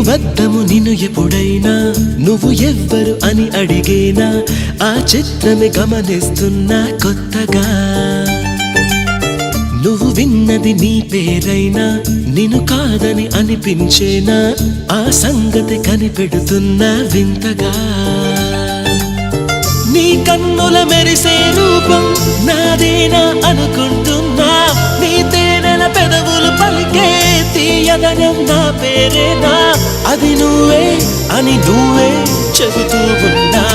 వద్దము నిన్ను ఎప్పుడైనా నువ్వు ఎవ్వరు అని అడిగేనా ఆ చిత్రమే గమనిస్తున్నా కొత్తగా నువ్వు విన్నది నీ పేరైనా నిన్ను కాదని అనిపించేనా ఆ సంగతి కనిపెడుతున్నా వింతగా నీ కన్నుల మెరిసే రూపం నాదేనా అనుకుంటున్నా నీ తేనెల పెదవులు పలికే తీయదనం నా పేరేనా అది నువ్వే అని నువ్వే చెబుతూ ఉన్నా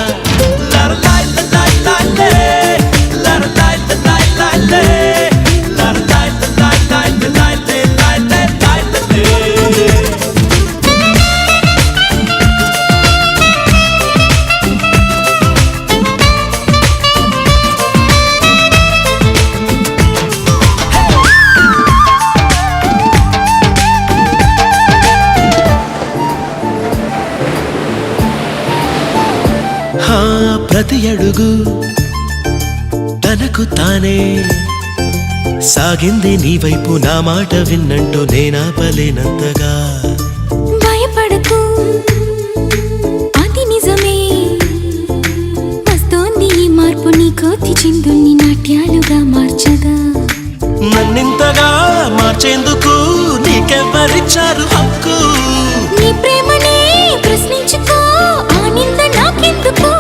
ప్రతి అడుగు తనకు తానే సాగింది నీ వైపు నా మాట విన్నంటూ నేనాపలేనంతగా భయపడకు అది నిజమే వస్తోంది ఈ మార్పు నీ కోతి చిందుల్ని నాట్యాలుగా మార్చగా నన్నింతగా మార్చేందుకు నీకెవ్వరిచ్చారు హక్కు నీ ప్రేమనే ప్రశ్నించుకో ఆ నింద నాకెందుకు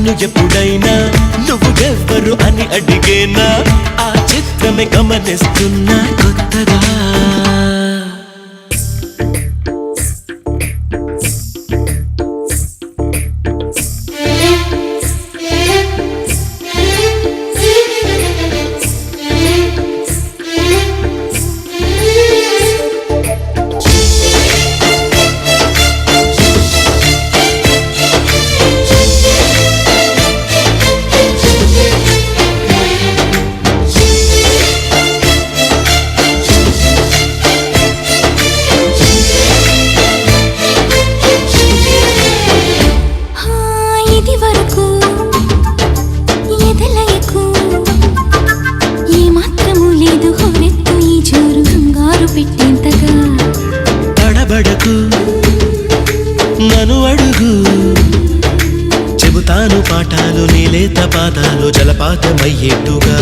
నిన్ను ఎప్పుడైనా నువ్వు ఎవ్వరు అని అడిగేనా ఆ చిత్రమే గమనిస్తున్నా కొత్తగా తడబడకు నన్ను అడుగు చెబుతాను పాఠాలు నీలేత పాదాలు జలపాతమయ్యేట్టుగా